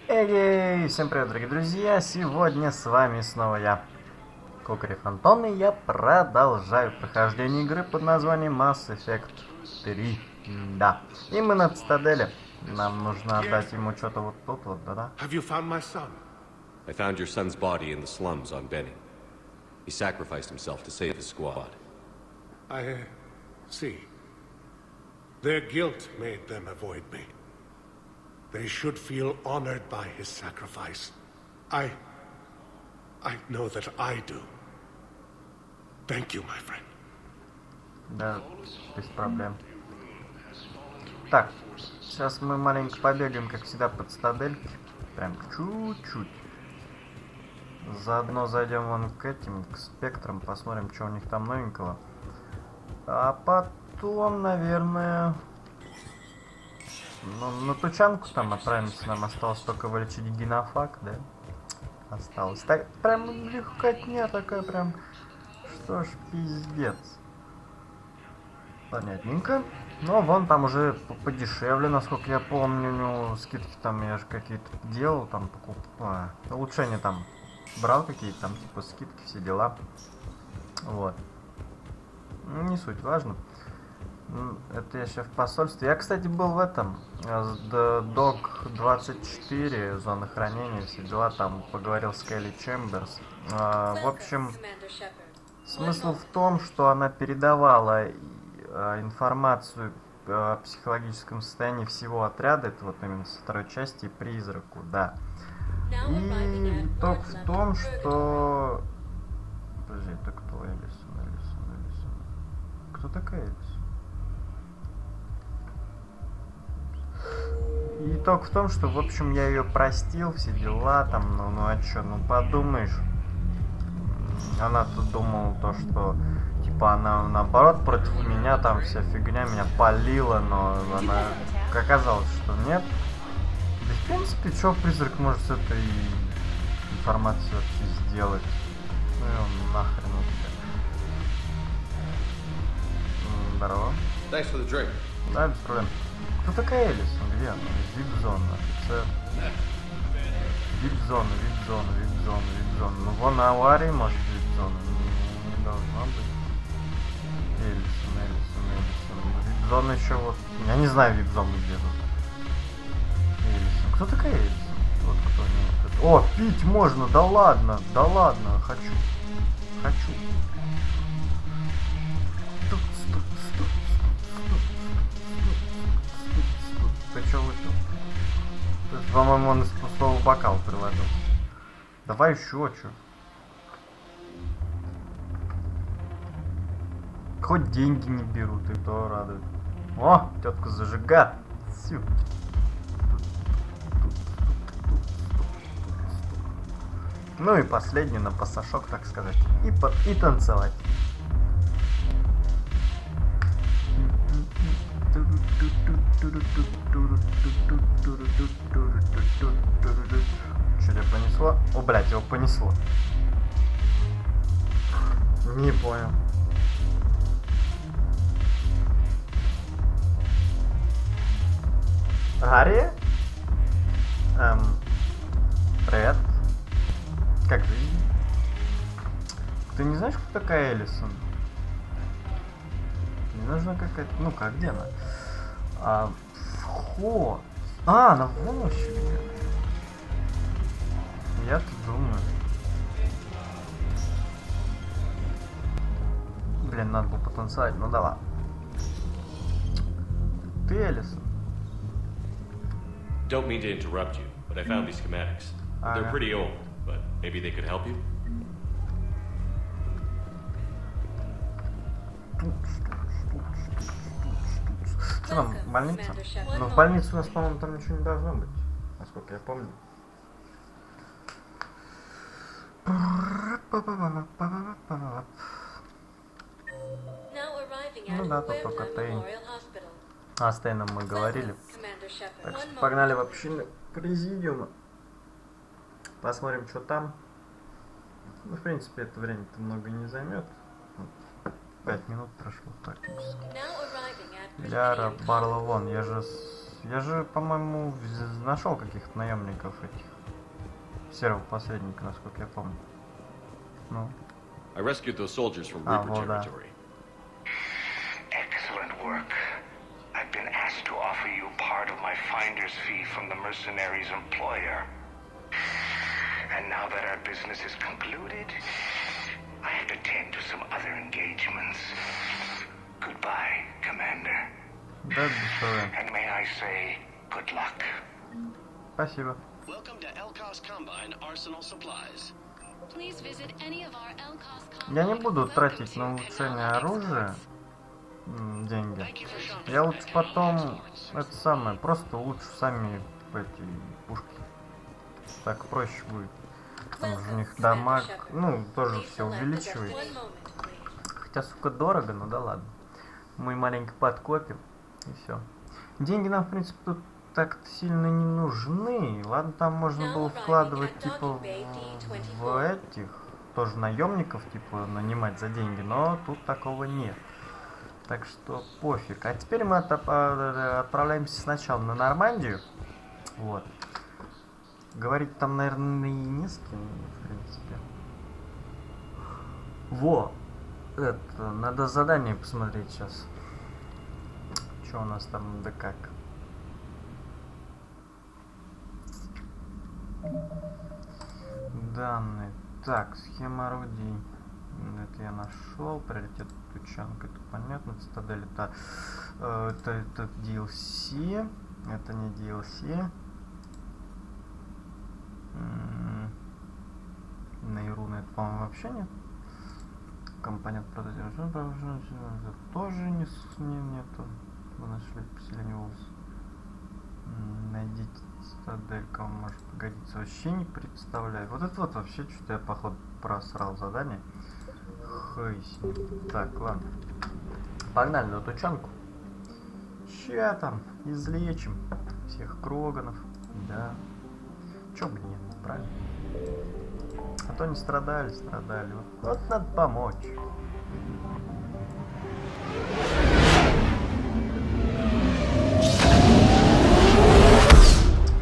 Эй, всем привет, дорогие друзья! Сегодня с вами снова я, Антон, и я продолжаю прохождение игры под названием Mass Effect 3. Да, и мы на цитадели. Нам нужно отдать ему что-то вот тут вот, да-да. Have you found my son? I found your son's body in the slums on Benny. He sacrificed himself to save his squad. I see. Their guilt made them avoid me. They should feel honored by his sacrifice. I know that I do. Thank you, my friend. Да, без проблем. Так, сейчас мы маленько побегаем, как всегда, под цитадельки. Прям чуть-чуть. Заодно зайдем вон к этим, к спектрам, посмотрим, что у них там новенького. А потом, наверное, на тучанку там отправимся. Нам осталось только вылечить генофаг, да? Осталось. Так, прям легкотня такая, прям. Что ж, пиздец. Понятненько. Но вон там уже подешевле, насколько я помню. У него скидки там, я же какие-то делал, там покупал. Улучшения там брал какие-то, там типа скидки, все дела. Вот. Не суть, важно. Это я сейчас в посольстве. Я, кстати, был в этом Док 24, зона хранения, все дела, там поговорил с Келли Чемберс. В общем, смысл в том, что она передавала информацию о психологическом состоянии всего отряда, это вот именно со второй части, призраку, да. И итог в том, что... Подожди, это кто? Элисон. Кто такая Элисон? И итог в том, что, в общем, я ее простил, все дела, там, ну а чё, ну подумаешь. Она тут думала то, что, типа, она наоборот против меня, там вся фигня меня палила, но она, оказалось, что нет. Да, в принципе, что призрак может с этой информацией вообще сделать? Ну и он нахрен вообще. Здорово. Thanks for the drink. Да, без проблем. Кто такая Элисон? Где она? Вип-зона, офицер. Вип-зона. Ну вон аварии, может, вип-зона. Не должна быть. Элисон. Вип-зона еще вот... Я не знаю вип-зону где тут. Элисон. Кто такая Элисон? Вот кто не... О, пить можно! Да ладно! Хочу. Ты чё выпил? По-моему, он из пустого бокала приложил. Давай еще чё. Хоть деньги не берут, и то радует. О, тетка зажигает. Сю. Ну и последний на пассажок, так сказать. И танцевать. Что тебя понесло? О, блядь, его понесло. Не понял. Гарри? Привет. Как жизнь? Ты не знаешь, кто такая Элисон? Мне нужна какая-то... Ну-ка, где она? Вход. Она вон еще где-то. Я тут думаю. Блин, надо было потанцевать, ну да ладно. Ты Элисон? Don't mean to interrupt you, but I found these schematics. They're pretty old, but maybe they could help you? Что там, больница? Ну, в больнице у нас, по-моему, там ничего не должно быть, насколько я помню. Ну да, тут только Тейн. А с Тейном мы говорили. Так что погнали в общину президиума. Посмотрим, что там. Ну, в принципе, это время-то много не займет. 5 минут прошло практически. Ляра, Барло, вон, я же Я же, по-моему, нашел каких-то наемников этих. Серого посредника, насколько я помню. Ну. I rescued those soldiers from Reaper вот, да. territory. Excellent work. I've been asked to offer you part of my finder's fee from the mercenary's employer. And now that our business is concluded, I have to attend to some other engagements. Goodbye, Commander. Да, без проблем. And may I say, good luck. Спасибо. Welcome to Elcos Combine Arsenal Supplies. Please visit any of our Elcos Я не буду Combine тратить на welcome to улучшение and оружия деньги. Thank you for shopping. Я лучше потом это самое, просто улучшу сами эти пушки. Так проще будет. Там же у них дамаг, ну, тоже все увеличивает. Хотя, сука, дорого, но да ладно. Мы маленько подкопим, и все. Деньги нам, в принципе, тут так сильно не нужны. Ладно, там можно было вкладывать, типа, в этих, тоже наемников, типа, нанимать за деньги, но тут такого нет. Так что пофиг. А теперь мы отправляемся сначала на Нормандию. Вот. Говорить там, наверное, и не с кем, в принципе. Во! Это, надо задание посмотреть сейчас. Что у нас там, да как. Данные. Так, схема орудий. Это я нашел. Приоритет тучанка. Это понятно. Цитадель это DLC. Это не DLC. Нейруны это, по-моему, вообще нет. Компонент прототипа тоже нету. Вы нашли поселение волос. Найдите цитадель, кому может пригодиться. Вообще не представляю. Вот это вот вообще что-то я, походу, просрал задание. Хой с ним. Так, ладно. Погнали на тучанку. Ща там излечим всех кроганов. Да. Чё бы нет, правильно? А то не страдали. Вот надо помочь.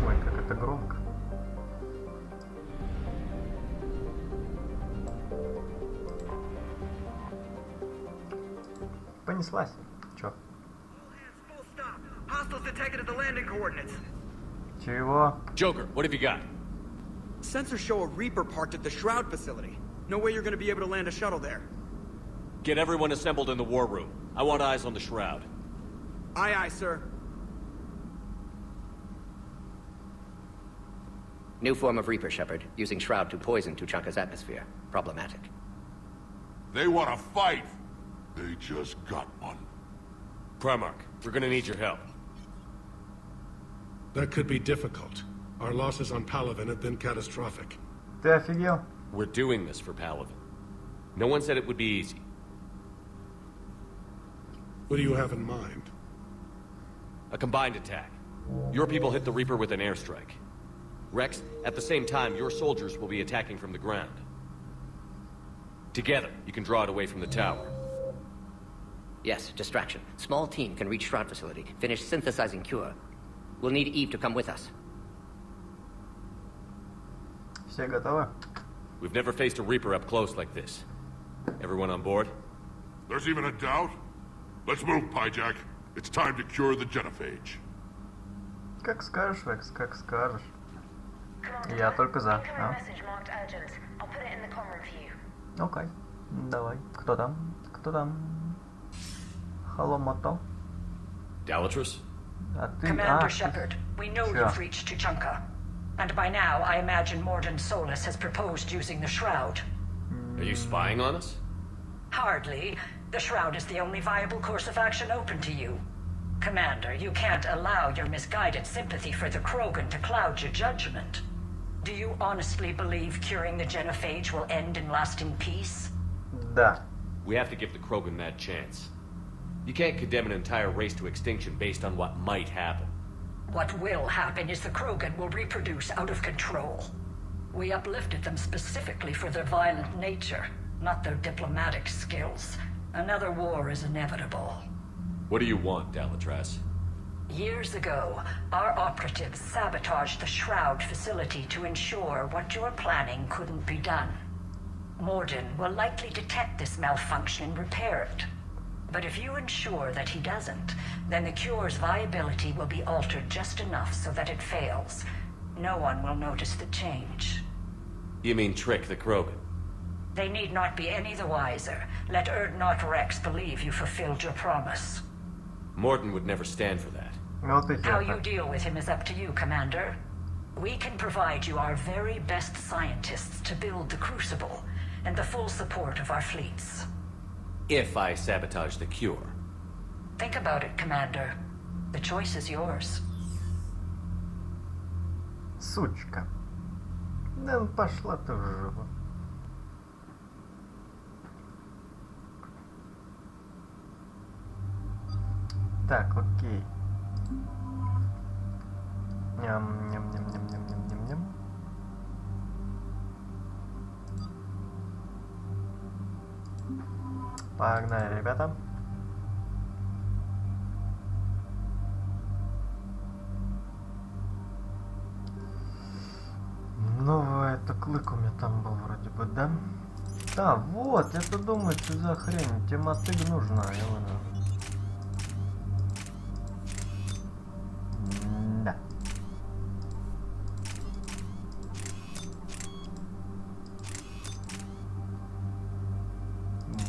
Ой, как это громко. Понеслась. Чё? Hostiles detected at the landing coordinates. Чего? Joker, what have you got? Sensors show a Reaper parked at the Shroud facility. No way you're gonna be able to land a shuttle there. Get everyone assembled in the war room. I want eyes on the Shroud. Aye, aye, sir. New form of Reaper, Shepard, using Shroud to poison Tuchanka's atmosphere. Problematic. They want to fight. They just got one. Primarch, we're gonna need your help. That could be difficult. Our losses on Palaven have been catastrophic. Ты офигел? We're doing this for Palaven. No one said it would be easy. What do you have in mind? A combined attack. Your people hit the Reaper with an airstrike. Rex, at the same time, your soldiers will be attacking from the ground. Together, you can draw it away from the tower. Yes, distraction. Small team can reach Shroud facility, finish synthesizing cure. We'll need Eve to come with us. Все готовы? We've never faced a Reaper up close like this. Everyone on board? There's even a doubt? Let's move, Pyjack. It's time to cure the genophage. Как скажешь, Векс, как скажешь. Я только за. А? Окей. Давай. Кто там? Кто там? Hello, Motto. Dalatrus? А ты... Commander ты- Shepard, we know Sure. you've reached Tuchanka. And by now, I imagine Mordin Solus has proposed using the Shroud. Are you spying on us? Hardly. The Shroud is the only viable course of action open to you. Commander, you can't allow your misguided sympathy for the Krogan to cloud your judgment. Do you honestly believe curing the genophage will end in lasting peace? Да. We have to give the Krogan that chance. You can't condemn an entire race to extinction based on what might happen. What will happen is the Krogan will reproduce out of control. We uplifted them specifically for their violent nature, not their diplomatic skills. Another war is inevitable. What do you want, Dalatrass? Years ago, our operatives sabotaged the Shroud facility to ensure what you're planning couldn't be done. Morden will likely detect this malfunction and repair it. But if you ensure that he doesn't, then the cure's viability will be altered just enough so that it fails. No one will notice the change. You mean trick the Krogan? They need not be any the wiser. Let Erdnot Rex believe you fulfilled your promise. Morden would never stand for that. Вот и How you хер. deal with him is up to you, Commander. We can provide you our very best scientists to build the Crucible, and the full support of our fleets. If I sabotage the cure. Think about it, Commander. The choice is yours. Сучка. Да ну пошла ты в жопу. Так, окей. Ням-ням-ням-ням-ням-ням-ням. Погнали, ребята. Ну, это клык у меня там был вроде бы, да? Да, вот, я-то думаю, что за хрень. Тебе мотыга нужна, Илона. Да.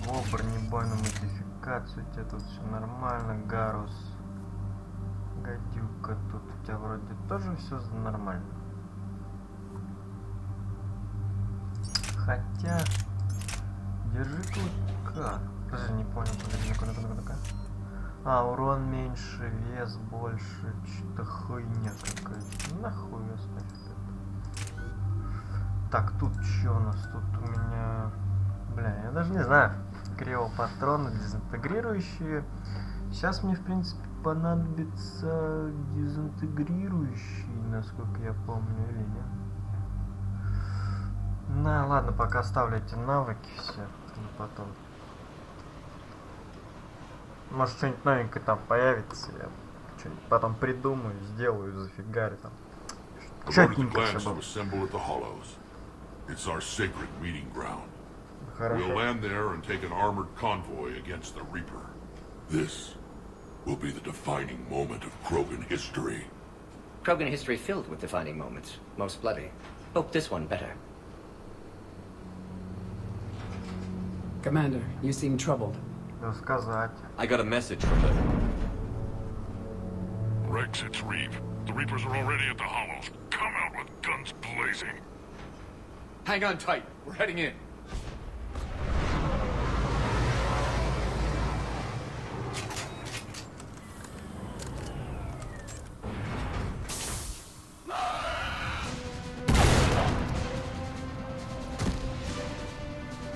Во, бронебойную модификацию, у тебя тут все нормально, Гарус. Гадюка, тут у тебя вроде тоже все нормально. Хотя... Держи клыка. Подожди, не понял, куда-ка. А, урон меньше, вес больше, что-то хуйня какая-то. Нахуй оставь это. Так, тут что у нас? Тут у меня... Бля, я даже не знаю. Криопатроны дезинтегрирующие. Сейчас мне, в принципе, понадобится дезинтегрирующий, насколько я помню, или нет. На, ладно, пока оставлю эти навыки все, и потом. Может, что-нибудь новенькое там появится, я что-нибудь потом придумаю, сделаю, зафигарю там. Чётненько все было. It's our sacred meeting ground. Хорошо. We'll land there and take an armored convoy against the Reaper. This will be the defining moment of Krogan history. Krogan history filled with defining moments, most bloody. Hope this one better. Commander, you seem troubled. Да сказать. I got a message from them. Rex, it's Reeve. The Reapers are already at the Hollows. Come out with guns blazing. Hang on tight. We're heading in.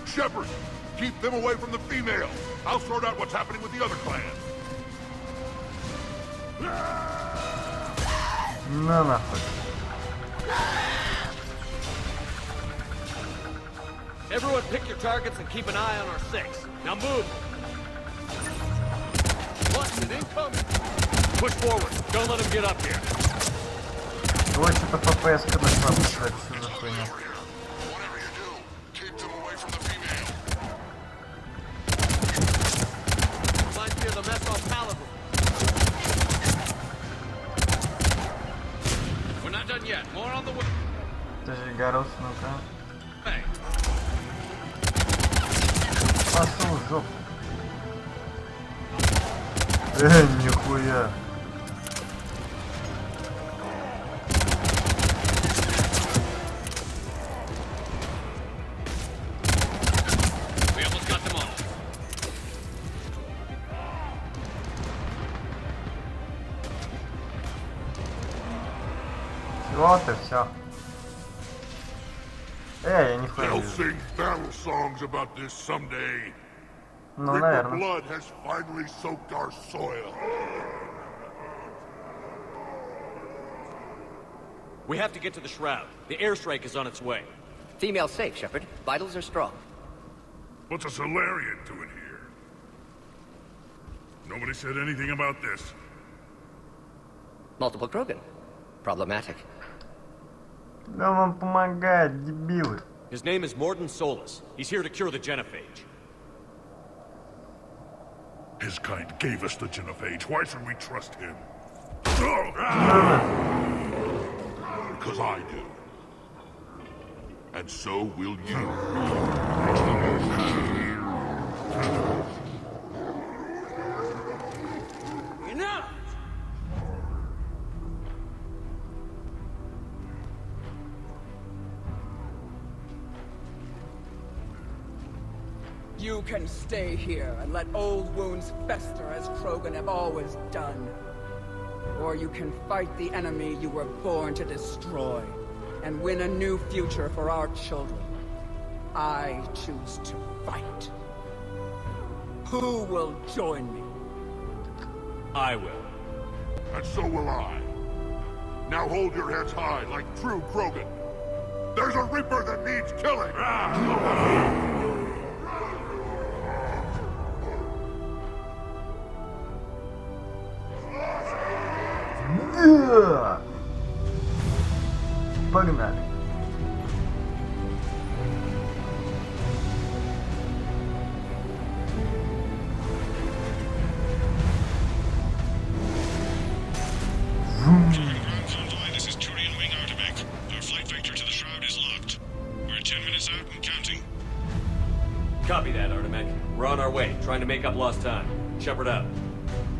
Shepard, keep them away from the female. I'll sort out what's happening with the other clans. На нахуй. Everyone pick your targets and keep an eye on our six. Now move! Watch it, incoming! Push forward. Don't let them get up here. Ой, что-то ППС-ка начала писать, что за хуйня. Reminds me of the mess on Palaver. We're not done yet. More on the way. Подожди, Гарус, ну-ка. Hey. Пошел в жопу. Нихуя. We almost got them all. Вот и все. Я нихуя не They'll вижу. sing battle songs about this someday. Ну, Reaper наверное. blood has finally soaked our soil. We have to get to the Shroud. The airstrike is on its way. Female safe, Shepard. Vitals are strong. What's a Solarian doing here? Nobody said anything about this. Multiple Krogan. Problematic. Да вам помогает, дебилы. His name is Morden Solus. He's here to cure the genophage. His kind gave us the genophage. Why should we trust him? Because I do. And so will you. Enough! You can stay here and let old wounds fester as Krogan have always done. Or you can fight the enemy you were born to destroy and win a new future for our children. I choose to fight. Who will join me? I will. And so will I. Now hold your heads high like true Krogan. There's a Reaper that needs killing! Да! Погнали. This is Turian Wing Artemek. Our flight vector to the Shroud is locked. We're 10 minutes out and counting. Copy that, Artemek. We're on our way, trying to make up lost time. Shepard up.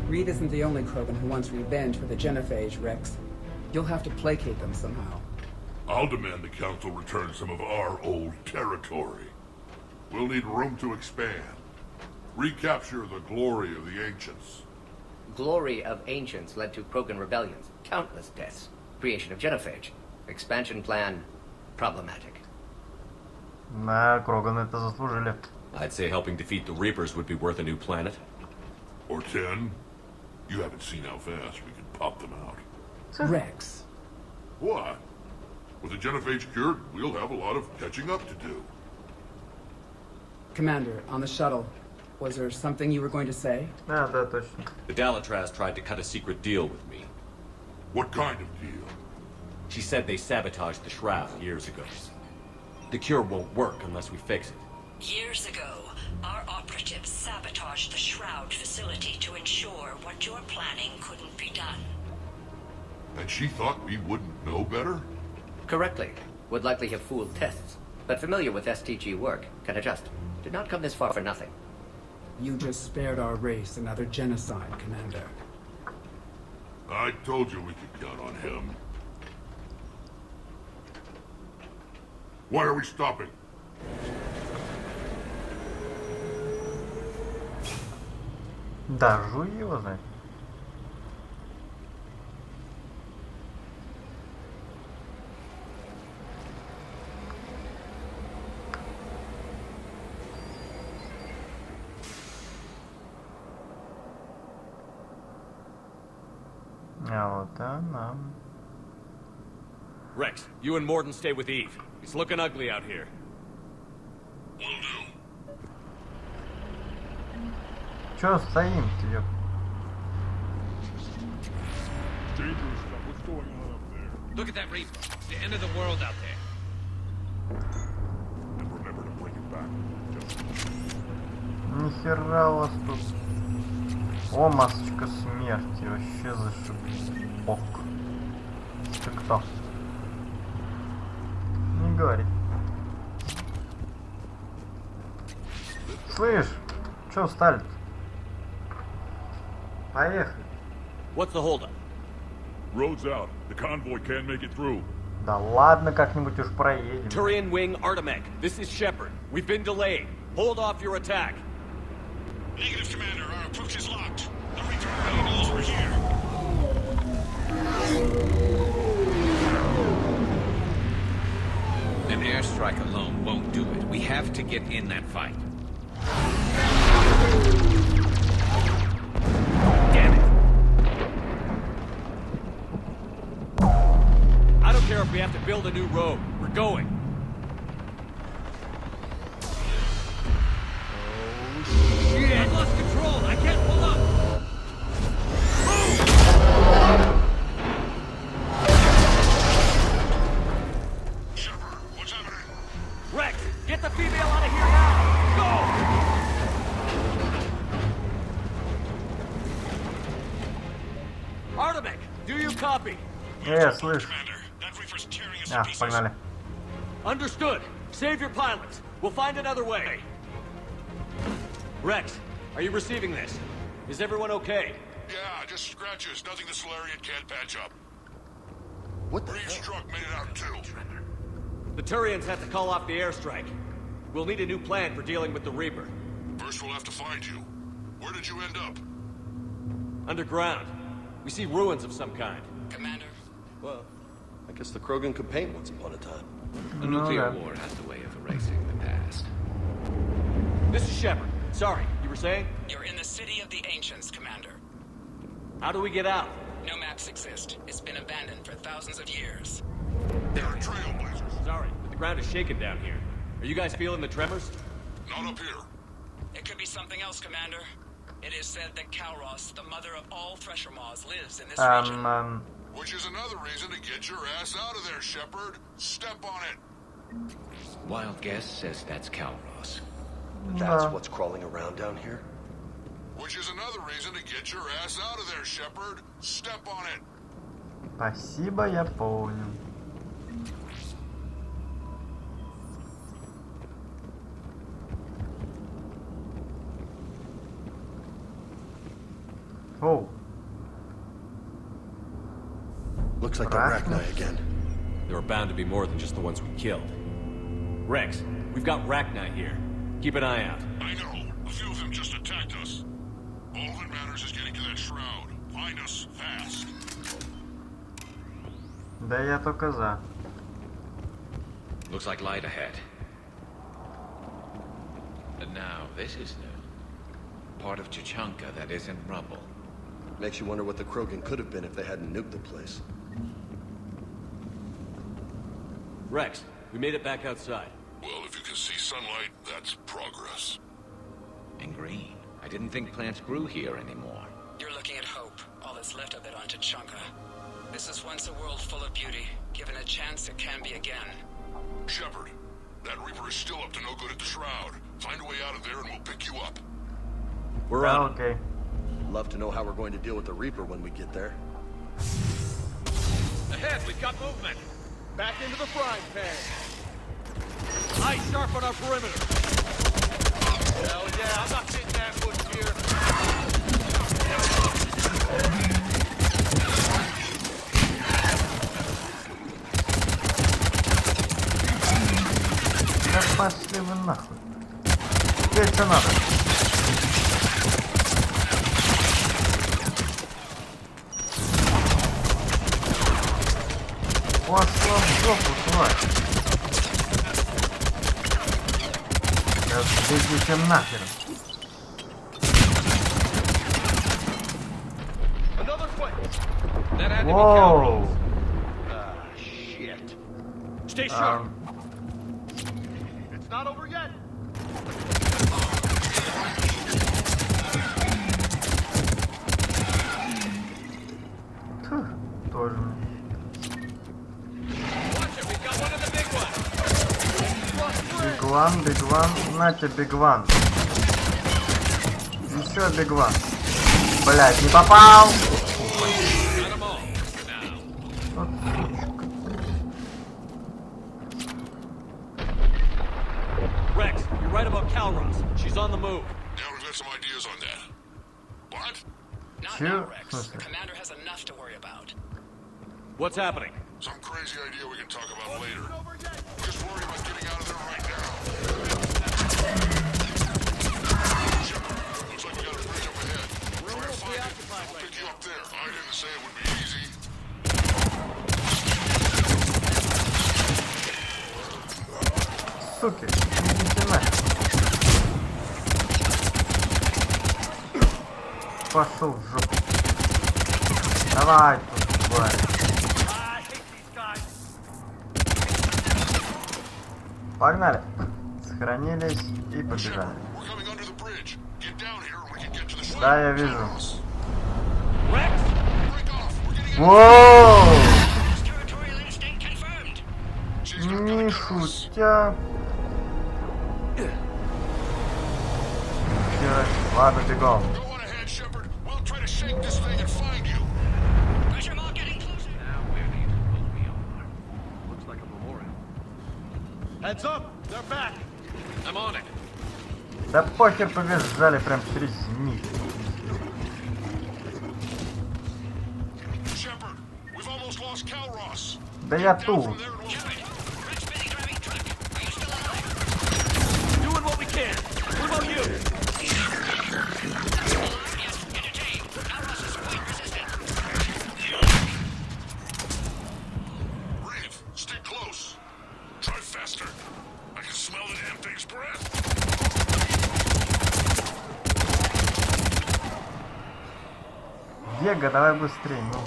Reed isn't the only Krogan who wants revenge for the genophage, Rex. You'll have to placate them somehow. I'll demand the Council return some of our old territory. We'll need room to expand. Recapture the glory of the Ancients. Glory of Ancients led to Krogan rebellions, countless deaths, creation of genophage. Expansion plan, problematic. Да, Кроганы это заслужили. I'd say helping defeat the Reapers would be worth a new planet. Or 10. You haven't seen how fast we can pop them out. Rex. What? With the genophage cured, we'll have a lot of catching up to do. Commander, on the shuttle, was there something you were going to say? Да, да, точно. The Dalatraz tried to cut a secret deal with me. What kind of deal? She said they sabotaged the Shroud years ago. The cure won't work unless we fix it. Years ago, our operatives sabotaged the Shroud facility to ensure what you're planning couldn't be done. And she thought we wouldn't know better? Correctly. Would likely have fooled tests, but familiar with STG work, can adjust. Did not come this far for nothing. You just spared our race another genocide, Commander. I told you we could count on him. Why are we stopping? Да, жуй его, знает. А вот она. Rex, you and Morden stay with Eve. It's looking ugly out here. Чё стоим-то, ёп? Look at that reef. It's the end of the world out there. And remember to bring it back. Нихера у вас тут. О, масочка смерти. Вообще зашибок. Ты кто? Не говори. Слышь, чё встали-то? Поехали. What's the holdup? Road's out. The convoy can't make it through. Да ладно, как-нибудь уж проедем. Turian Wing Artemek, this is Shepard. We've been delayed. Hold off your attack. Negative, Commander. Our approach is locked. The Reaper already knows we're here. An airstrike alone won't do it. We have to get in that fight. Damn it. I don't care if we have to build a new road. We're going. Oh, shit. I've lost control. I can't pull up. copy. Слышь. Погнали. Understood. Save your pilots. We'll find another way. Rex, are you receiving this? Is everyone okay? Yeah, just scratches. Nothing the Solarian can't patch up. What the Breach truck made it out too. The Turians had to call off the airstrike. We'll need a new plan for dealing with the Reaper. First we'll have to find you. Where did you end up? Underground. We see ruins of some kind. Commander? Well, I guess the Krogan could paint once upon a time. A nuclear war has the way of erasing the past. This is Shepard. Sorry, you were saying? You're in the City of the Ancients, Commander. How do we get out? No maps exist. It's been abandoned for thousands of years. There are trailblazers. Sorry, but the ground is shaking down here. Are you guys feeling the tremors? Not up here. It could be something else, Commander. It is said that Kalros, the mother of all Thresher Maws, lives in this region. Which is another reason to get your ass out of there, Shepard. Step on it. Wild guess says that's Kalros. That's what's crawling around down here? Which is another reason to get your ass out of there, Shepard. Step on it. Спасибо, я понял. Oh. Looks like the Rachni again. There are bound to be more than just the ones we killed. Rex, we've got Rachni here. Keep an eye out. I know. A few of them just attacked us. All that matters is getting to that shroud. Find us fast. Да я только за. Looks like light ahead. And now, this is new. Part of Chichanka that isn't rubble. Makes you wonder what the Krogan could have been if they hadn't nuked the place. Rex, we made it back outside. Well, if you can see sunlight, that's progress. And green. I didn't think plants grew here anymore. You're looking at hope, all that's left of it on Chichanka. This is once a world full of beauty. Given a chance, it can be again. Shepard, that Reaper is still up to no good at the Shroud. Find a way out of there and we'll pick you up. We're on. Okay. Love to know how we're going to deal with the Reaper when we get there. Ahead, we've got movement. Back into the frying pan. Eyes sharp on our perimeter. Hell yeah, I'm not getting ambushed here. Да пошли вы нахуй. Теперь что надо? Пошла в жопу, тварь. Сейчас бегите нахер. Воу. Shit. Stay sharp. It's not over yet. Тоже. Биг ван, на тебе биг ван. Еще биг ван. Блять, не попал! Rex, you're right about Kalros. She's on the move. Now we've got some ideas on that. What? Not now, Rex. The commander has enough to worry about. What's happening? Some crazy idea we can talk about later. Just worry about getting out of there right now. Shepard, looks like we got a bridge up ahead. Try to find it. We'll pick you up there. I didn't say it would be easy. Суки, идите нахер. Пошел в жопу. Давай тут, тварь. Погнали. Сохранились и побежали. Да, я вижу. Воу! Не шутя. Ладно, бегом. Heads up, they're back. I'm on it. Да похер, побежали прям через них. Shepard, we've almost lost Calros. Да я тут. Doing what we can. What about you? Reeve, stay close. Try faster. I can smell the damn thing's breath. Вега, давай быстрее, ну.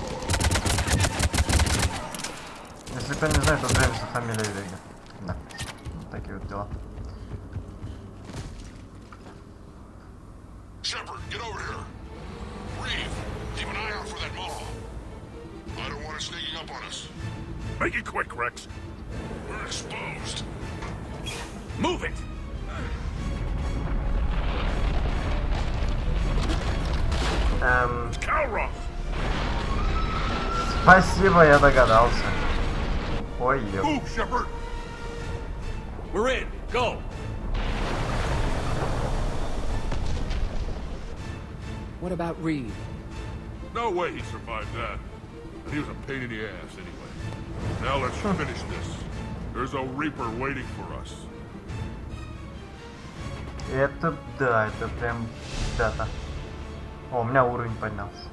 Если кто не знает, то Джеймса фамилия Вега. Да, вот такие вот дела. Shepard, get over here. Reeve, keep an eye out for that mall. I don't want it sneaking up on us. Make it quick, Rex. We're exposed. Move it! Calros! Спасибо, я догадался. Ой, ёп. Move, Shepard! We're in. Go. What about Reed? No way he survived that. And he was a pain in the ass anyway. Now let's finish this. There's a Reaper waiting for us. Это да, это прям дата. О, у меня уровень поднялся.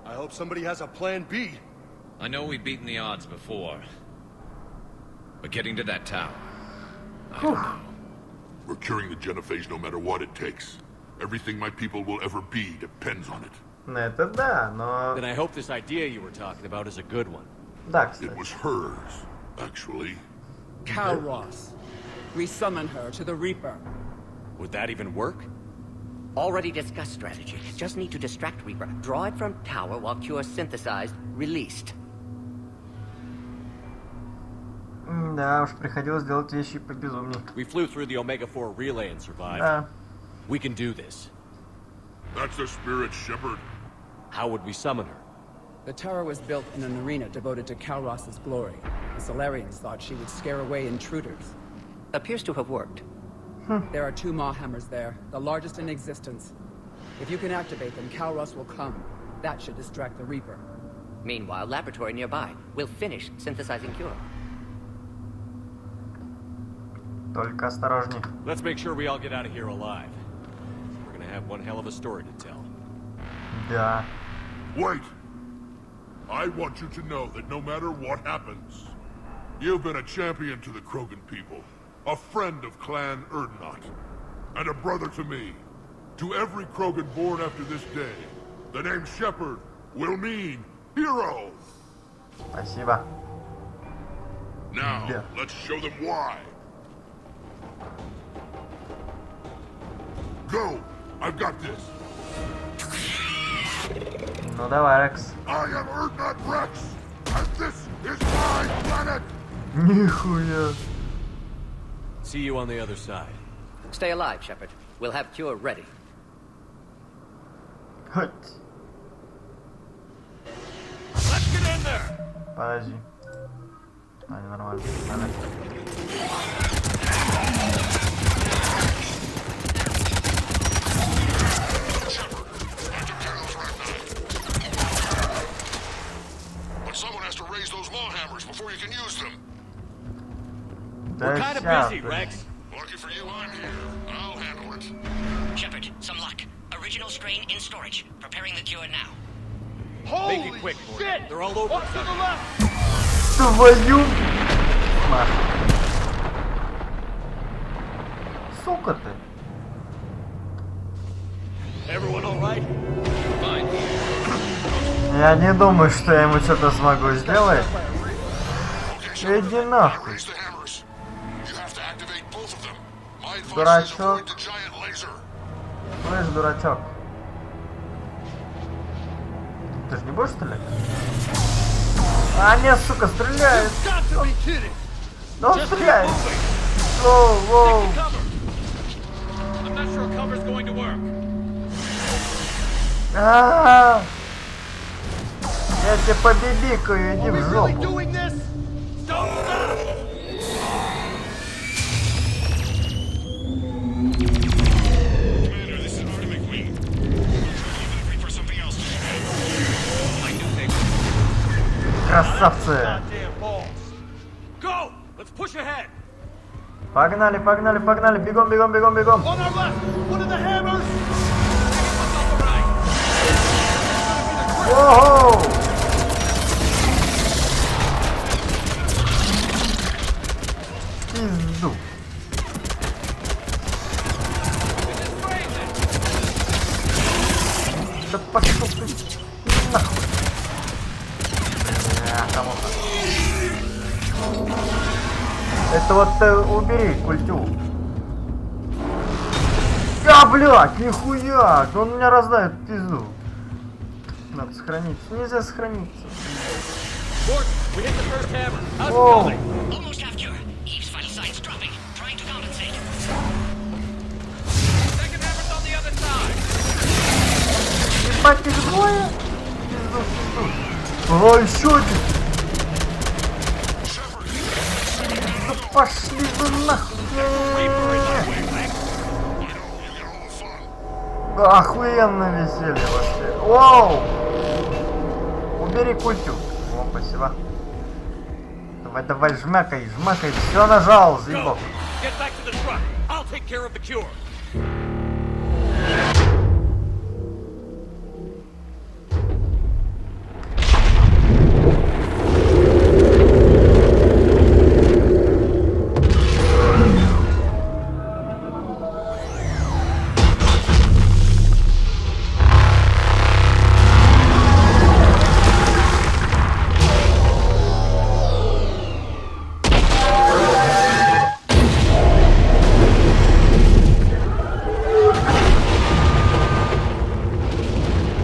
I hope somebody has a plan B. I know we've beaten the odds before. But getting to that tower... I don't know. We're curing the genophage no matter what it takes. Everything my people will ever be depends on it. Это да, но... Then I hope this idea you were talking about is a good one. Да, кстати. It was hers, actually. Calros. We summon her to the Reaper. Would that even work? Already discussed strategy. Just need to distract Reaper. Draw it from tower while Cure synthesized, released. Да уж, приходилось делать вещи побезумней. We flew through the Omega-4 relay and survived. Да. We can do this. That's the spirit, Shepard. How would we summon her? The tower was built in an arena devoted to Calros' glory. The Solarians thought she would scare away intruders. Appears to have worked. There are 2 Maw hammers there, the largest in existence. If you can activate them, Calros will come. That should distract the Reaper. Meanwhile, laboratory nearby. We'll finish synthesizing Cure. Только осторожней. Let's make sure we all get out of here alive. We're gonna have one hell of a story to tell. Да. Wait! I want you to know that no matter what happens, you've been a champion to the Krogan people, a friend of Clan Erdnot, and a brother to me. To every Krogan born after this day, the name Shepard will mean hero! Спасибо. Now, Yeah. let's show them why. Go! I've got this! Ну давай, Рекс. I am Erdnot Rex, and this is my planet! Нихуя. See you on the other side. Stay alive, Shepard. We'll have Cure ready. Хоть. Let's get in there! Подожди. А, не нормально. Давай. But someone has to raise those maw hammers before you can use them. We're kind of busy, Rex. Lucky for you, I'm here. I'll handle it. Shepard, some luck. Original strain in storage. Preparing the Cure now. Make it quick, Morgan. They're all over us. Твою мать. Сука ты. Everyone all right? Fine. Я не думаю, что я ему что-то смогу сделать. Иди нахуй. Raise the hammers. You have to activate both of them. My advice is Дурачок. avoid the giant laser. Слышь, дурачок. Ты же не будешь стрелять? А, нет, сука, стреляет. Да он стреляет. Воу, воу. I'm not sure cover's going to work. А-а-а! Я тебя побибикаю, иди в жопу. Doing this? Don't stop! Commander, this is Artemis Wing. We're for something else to do. I knew they would. Красавцы! Goddamn balls. Go! Let's push ahead. Погнали, погнали, погнали, бегом, бегом, бегом, бегом. On our left, one of the hammers. Ого! Пизду. Да пошел ты нахуй. Бляха-муха. Это вот убери культю. А, блядь, нихуя! Он меня раздает в пизду. Надо сохраниться. Нельзя сохраниться. We hit the first hammer. How's it Whoa. going? Almost have cure. Eve's vital signs dropping. Trying to compensate. Second hammer's on the other side. Ебать, их двое? Пизду, пизду. О, еще один. Да пошли вы нахуй. Да, охуенно веселье вообще. Воу! Убери культю. О, спасибо. Давай, давай, жмякай, жмякай. Все нажал, заебал. Get back to the truck. I'll take care of the cure.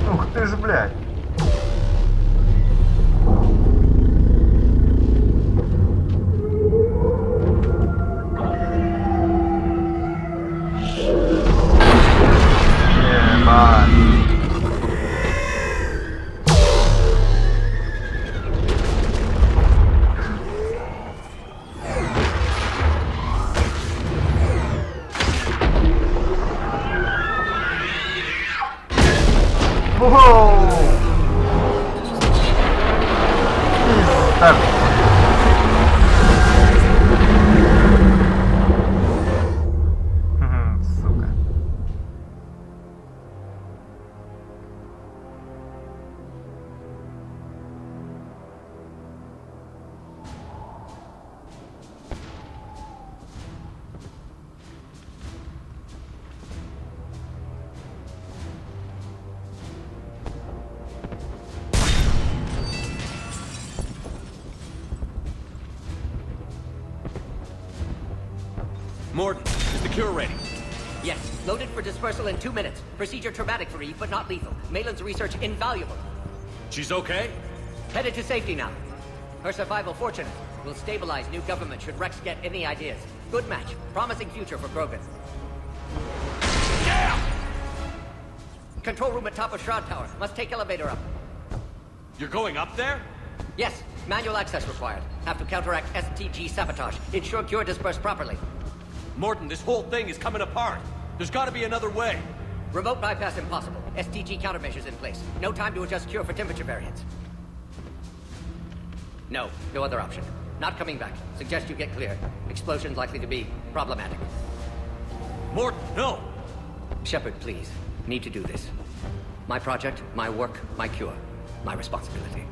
Ух ты ж, блядь. Ебать. Воу! Пизда. Сука. Morton, is the cure ready? Yes, loaded for dispersal in 2 minutes. Procedure traumatic for Eve, but not lethal. Malin's research invaluable. She's okay? Headed to safety now. Her survival fortunate. Will stabilize new government should Rex get any ideas. Good match. Promising future for Krogan. Yeah! Control room at top of Shroud Tower. Must take elevator up. You're going up there? Yes, manual access required. Have to counteract STG sabotage. Ensure cure dispersed properly. Morton, this whole thing is coming apart. There's gotta be another way. Remote bypass impossible. STG countermeasures in place. No time to adjust cure for temperature variance. No other option. Not coming back. Suggest you get clear. Explosions likely to be problematic. Morton, no! Shepard, please. Need to do this. My project, my work, my cure. My responsibility.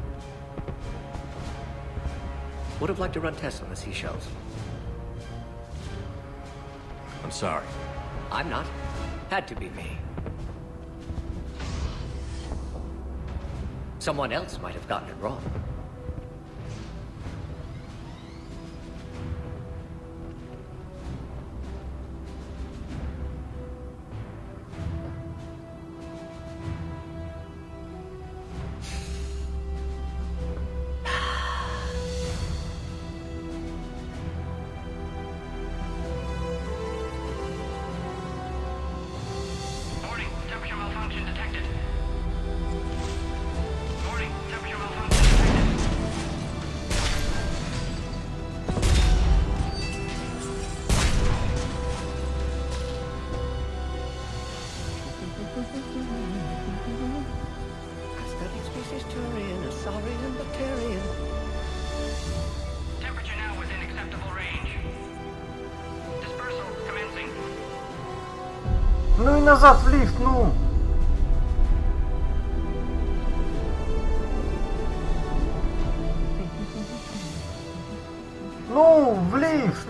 Would have liked to run tests on the seashells. I'm sorry. I'm not. Had to be me. Someone else might have gotten it wrong. Warning, temperature malfunction detected. Ну и назад в лифт, ну! Ну, в лифт!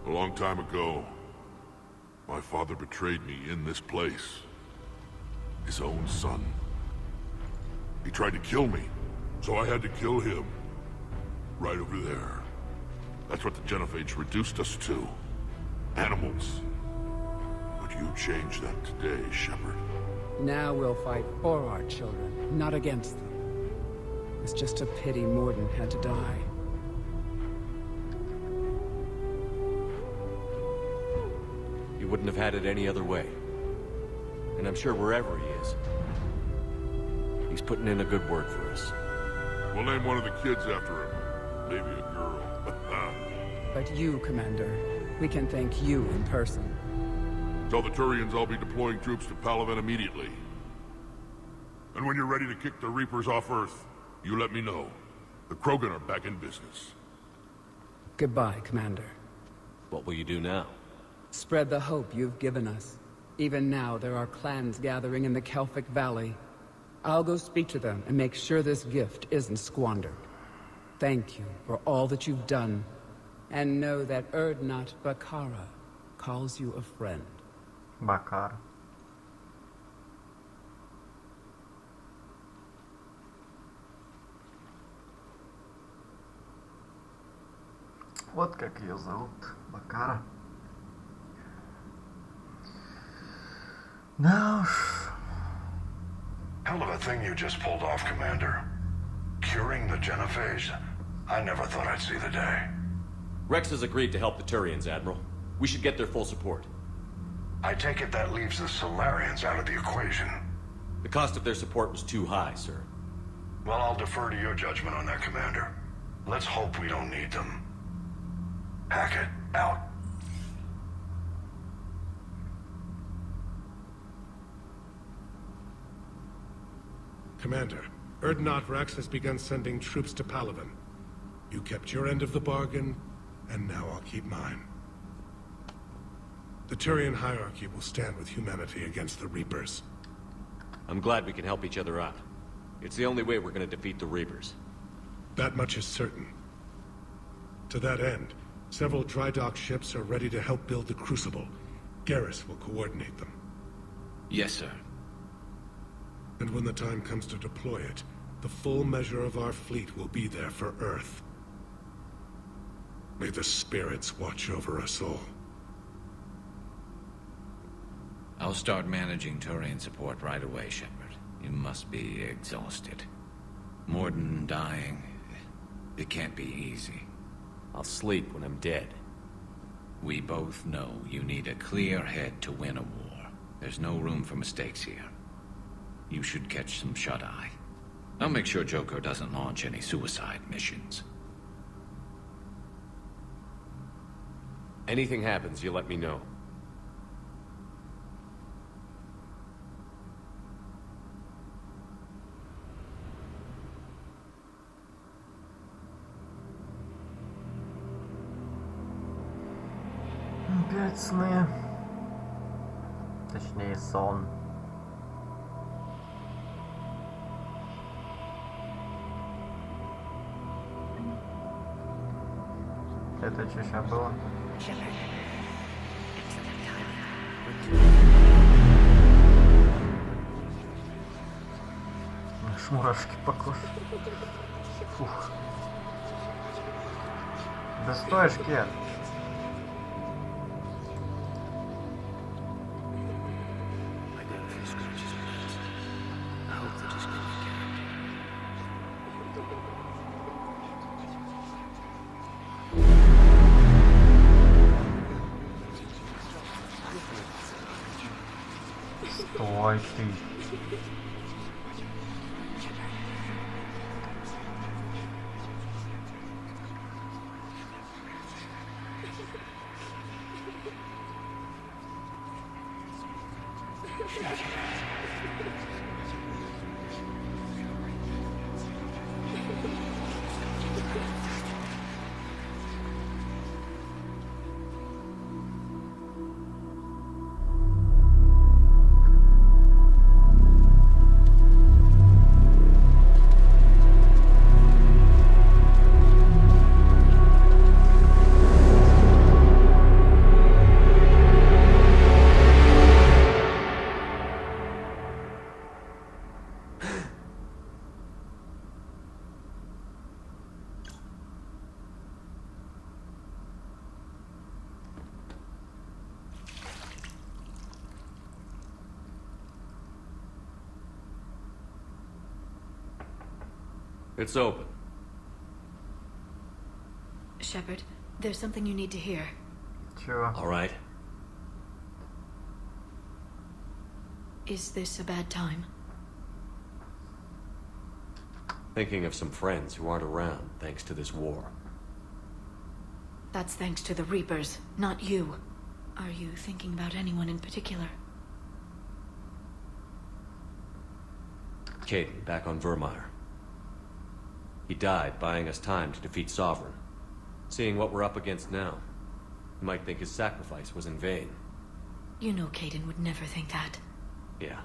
A long time ago, my father betrayed me in this place. His own son. He tried to kill me, so I had to kill him. Right over there. That's what the Genophage reduced us to. Animals. But you changed that today, Shepard. Now we'll fight for our children, not against them. It's just a pity Morden had to die. He wouldn't have had it any other way. And I'm sure wherever he is, he's putting in a good word for us. We'll name one of the kids after him. Maybe a girl. But you, Commander, we can thank you in person. Tell the Turians I'll be deploying troops to Palaven immediately. And when you're ready to kick the Reapers off Earth, you let me know. The Krogan are back in business. Goodbye, Commander. What will you do now? Spread the hope you've given us. Even now, there are clans gathering in the Kelphic Valley. I'll go speak to them and make sure this gift isn't squandered. Thank you for all that you've done. And know that Urdnot Bakara calls you a friend. Bakara. Вот как ее зовут. Бакара. Да уж. Hell of a thing you just pulled off, Commander. Curing the Genophage? I never thought I'd see the day. Rex has agreed to help the Turians, Admiral. We should get their full support. I take it that leaves the Solarians out of the equation. The cost of their support was too high, sir. Well, I'll defer to your judgment on that, Commander. Let's hope we don't need them. Hackett, out. Commander, Urdnot Rex has begun sending troops to Palaven. You kept your end of the bargain, and now I'll keep mine. The Turian hierarchy will stand with humanity against the Reapers. I'm glad we can help each other out. It's the only way we're gonna defeat the Reapers. That much is certain. To that end, several dry dock ships are ready to help build the Crucible. Garrus will coordinate them. Yes, sir. And when the time comes to deploy it, the full measure of our fleet will be there for Earth. May the spirits watch over us all. I'll start managing Turian support right away, Shepard. You must be exhausted. Morden dying. It can't be easy. I'll sleep when I'm dead. We both know you need a clear head to win a war. There's no room for mistakes here. You should catch some shut-eye. I'll make sure Joker doesn't launch any suicide missions. Anything happens, you let me know. Опять сны. Точнее, сон. Это что сейчас было? мурашки по коже. Фух. Да стой, шкет. Стой ты. It's open. Shepard, there's something you need to hear. Sure. All right. Is this a bad time? Thinking of some friends who aren't around thanks to this war. That's thanks to the Reapers, not you. Are you thinking about anyone in particular? Caden, back on Vermeer. He died buying us time to defeat Sovereign. Seeing what we're up against now, you might think his sacrifice was in vain. You know Caden would never think that. Yeah.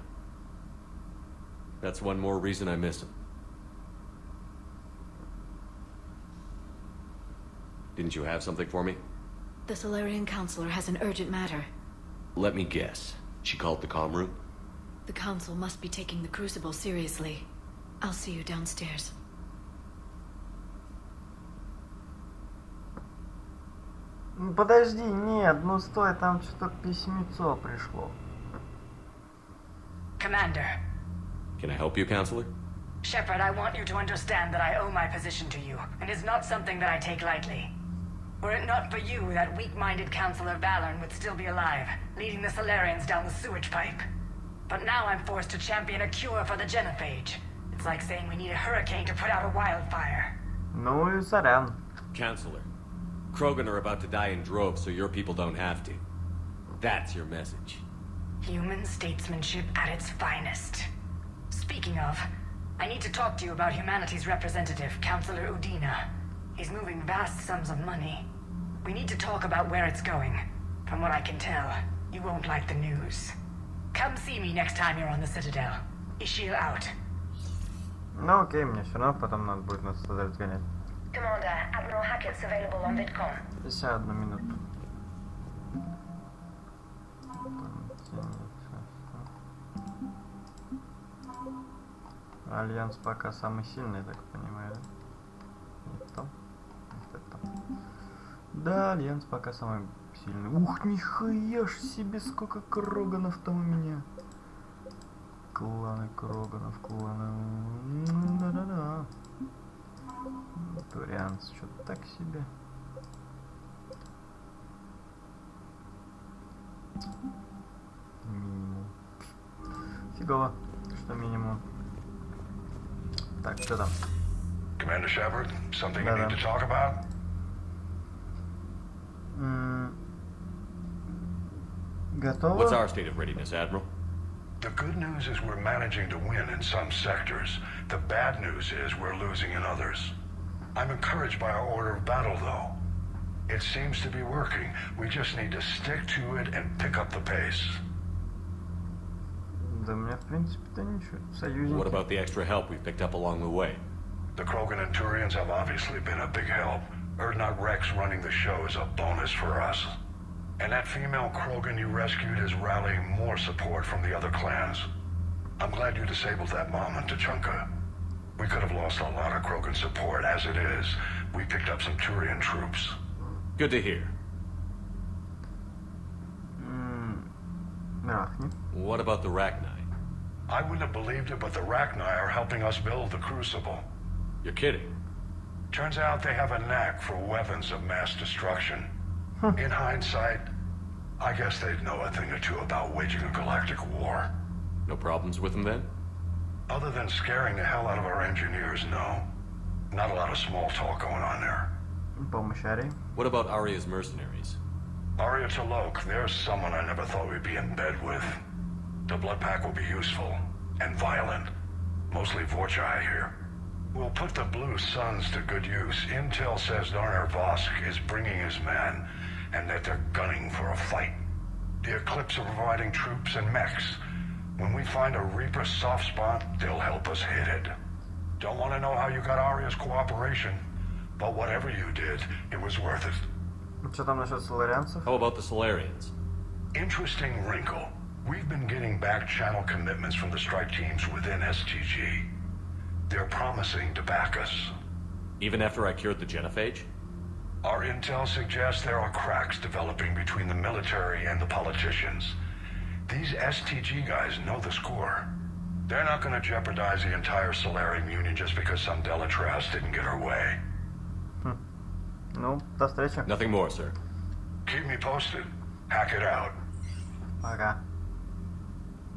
That's one more reason I miss him. Didn't you have something for me? The Solarian Counselor has an urgent matter. Let me guess. She called the comm room? The Council must be taking the Crucible seriously. I'll see you downstairs. Подожди, нет, ну стой, там что-то письмецо пришло. Commander. Can I help you, Counselor? Shepard, I want you to understand that I owe my position to you, and it's not something that I take lightly. Were it not for you, that weak-minded Counselor Valorn would still be alive, leading the Solarians down the sewage pipe. But now I'm forced to champion a cure for the genophage. It's like saying we need a hurricane to put out a wildfire. Ну и сорян. Counselor, Krogan are about to die in droves so your people don't have to. That's your message. Human statesmanship at its finest. Speaking of, I need to talk to you about humanity's representative, Counselor Udina. He's moving vast sums of money. We need to talk about where it's going. From what I can tell, you won't like the news. Come see me next time you're on the Citadel. Ishil out. Ну окей, мне все равно потом надо будет нас туда сгонять. Commander, Admiral Hackett's available on VidCom. 51 минуту. Альянс пока самый сильный, я так понимаю. Нет, там. Нет, там. Да, Альянс пока самый сильный. Ух, нихуя ж себе, сколько Кроганов там у меня. Кланы Кроганов, кланы. Да-да-да. Турианцы что-то так себе. Минимум. Фигово, что минимум. Так, что там? Commander Shepard, something you need to talk about? Готово? What's our state of readiness, Admiral? The good news is we're managing to win in some sectors. The bad news is we're losing in others. I'm encouraged by our order of battle, though. It seems to be working. We just need to stick to it and pick up the pace. Да мне, в принципе-то ничего. Союзники. What about the extra help we've picked up along the way? The Krogan and Turians have obviously been a big help. Urdnot Rex running the show is a bonus for us. And that female Krogan you rescued is rallying more support from the other clans. I'm glad you disabled that mom in Tuchanka. We could have lost a lot of Krogan support. As it is, we picked up some Turian troops. Good to hear. What about the Rachni? I wouldn't have believed it, but the Rachni are helping us build the Crucible. You're kidding. Turns out they have a knack for weapons of mass destruction. In hindsight, I guess they'd know a thing or two about waging a galactic war. No problems with them then? Other than scaring the hell out of our engineers, no. Not a lot of small talk going on there. What about Arya's mercenaries? Arya T'Loak, there's someone I never thought we'd be in bed with. The blood pack will be useful and violent. Mostly Vorcha here. We'll put the Blue Suns to good use. Intel says Narnar Vosk is bringing his men, and that they're gunning for a fight. The Eclipse are providing troops and mechs. When we find a Reaper soft spot, they'll help us hit it. Don't want to know how you got Arya's cooperation, but whatever you did, it was worth it. Что там насчет соларианцев? How about the Solarians? Interesting wrinkle. We've been getting back channel commitments from the strike teams within STG. They're promising to back us. Even after I cured the genophage? Our intel suggests there are cracks developing between the military and the politicians. These STG guys know the score. They're not going to jeopardize the entire Solarian Union just because some Delatras didn't get her way. Ну, до встречи. Nothing more, sir. Keep me posted. Hack it out. Ага.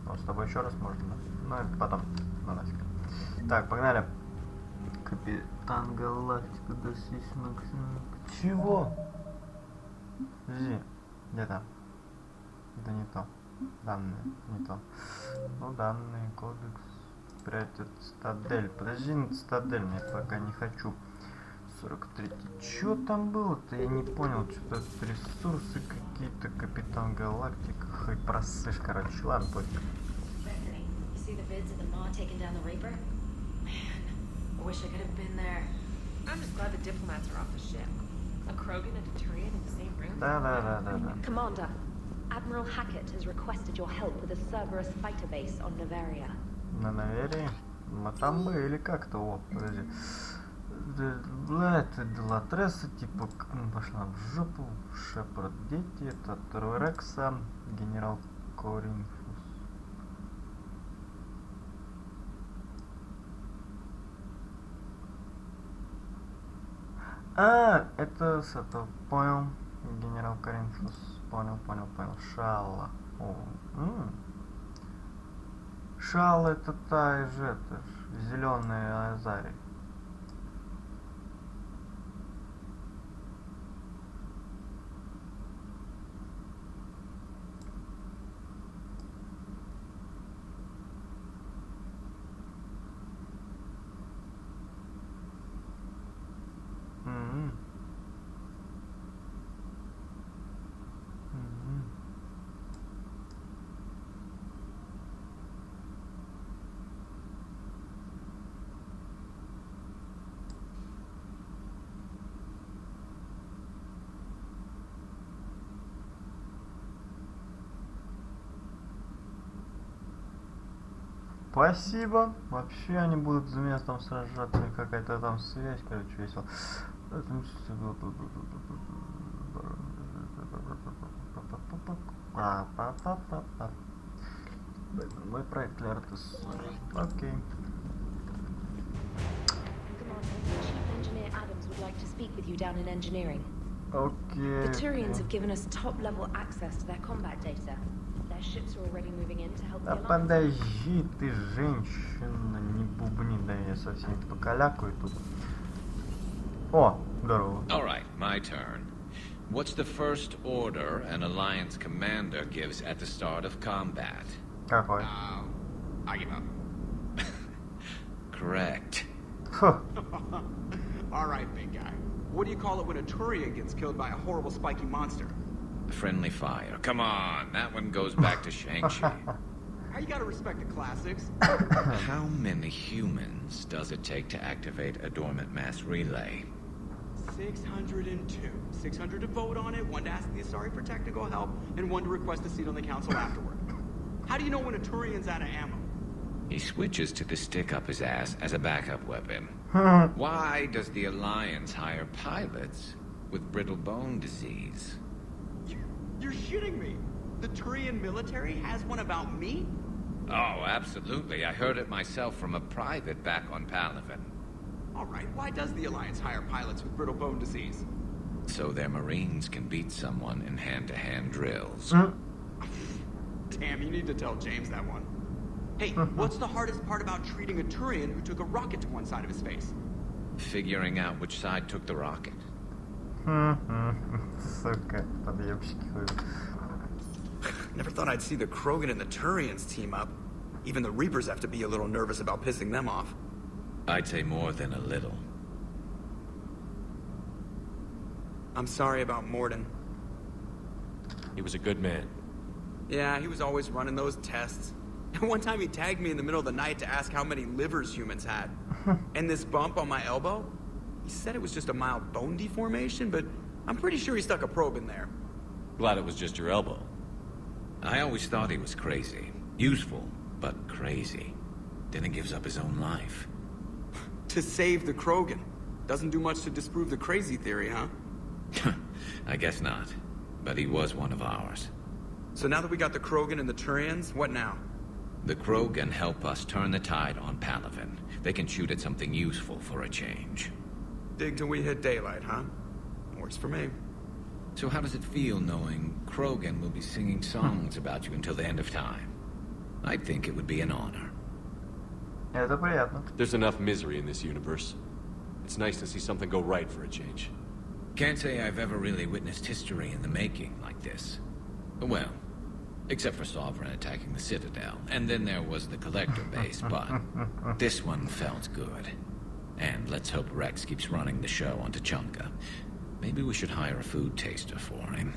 Вот с тобой еще раз можно. Ну и потом. Ну нафиг. Так, погнали. Капитан Галактика достичь максимум. Чего? Подожди. Где там? Это не то. Данные. Не то. Ну, данные, кодекс. Прятать цитадель. Подожди, на цитадель мне пока не хочу. 43. Чё там было-то? Я не понял. Что-то ресурсы какие-то. Капитан Галактика. Хоть просышь, короче. Ладно, пофиг. Wish I could have been there. I'm just glad the diplomats are off the ship. A Krogan and a Turian in the same room? Да. Commander, Admiral Hackett has requested your help with a Cerberus fighter base on Noveria. На Noveria? Мы там были как-то, о, подожди. Блядь, Делатреса, типа, пошла в жопу. Шепард дети, это Рекса, генерал Коринфус. А, это с этого, понял. Генерал Коринфус, понял. Шалла. Шалла это та же, это ж зеленая Азари. Спасибо. Вообще они будут за местом сражаться. Какая-то там связь, короче, весело. Мой проект для Артес. Окей. Engineer Adams would like to speak with you down in engineering. Okay. The Turians have given us top-level access to their combat data. Their ships are already moving in to help the Да подожди, ты женщина, не бубни, да я совсем покалякаю тут. О, здорово. All right, my turn. What's the first order an Alliance commander gives at the start of combat? Какой? I give up. Correct. All right, big guy. What do you call it when a Turian gets killed by a horrible spiky monster? Friendly fire. Come on, that one goes back to Shang-Chi. How you gotta respect the classics? How many humans does it take to activate a dormant mass relay? 602. 600 to vote on it, 1 to ask the Asari for technical help, and 1 to request a seat on the council afterward. How do you know when a Turian's out of ammo? He switches to the stick up his ass as a backup weapon. Why does the Alliance hire pilots with brittle bone disease? You're shitting me! The Turian military has one about me? Oh, absolutely. I heard it myself from a private back on Palaven. Alright, why does the Alliance hire pilots with brittle bone disease? So their Marines can beat someone in hand-to-hand drills. Damn, you need to tell James that one. Hey, what's the hardest part about treating a Turian who took a rocket to one side of his face? Figuring out which side took the rocket. Сука, подъебщики вы. Never thought I'd see the Krogan and the Turians team up. Even the Reapers have to be a little nervous about pissing them off. I'd say more than a little. I'm sorry about Morden. He was a good man. Yeah, he was always running those tests. And one time he tagged me in the middle of the night to ask how many livers humans had. And this bump on my elbow? He said it was just a mild bone deformation, but I'm pretty sure he stuck a probe in there. Glad it was just your elbow. I always thought he was crazy. Useful, but crazy. Then he gives up his own life. To save the Krogan. Doesn't do much to disprove the crazy theory, huh? I guess not. But he was one of ours. So now that we got the Krogan and the Turians, what now? The Krogan help us turn the tide on Palaven. They can shoot at something useful for a change. Dig till we hit daylight, huh? Works for me. So how does it feel knowing Krogan will be singing songs about you until the end of time? I think it would be an honor. Это приятно. There's enough misery in this universe. It's nice to see something go right for a change. Can't say I've ever really witnessed history in the making like this. Well, except for Sovereign attacking the Citadel, and then there was the Collector base, but this one felt good. And let's hope Rex keeps running the show on Tuchanka. Maybe we should hire a food taster for him.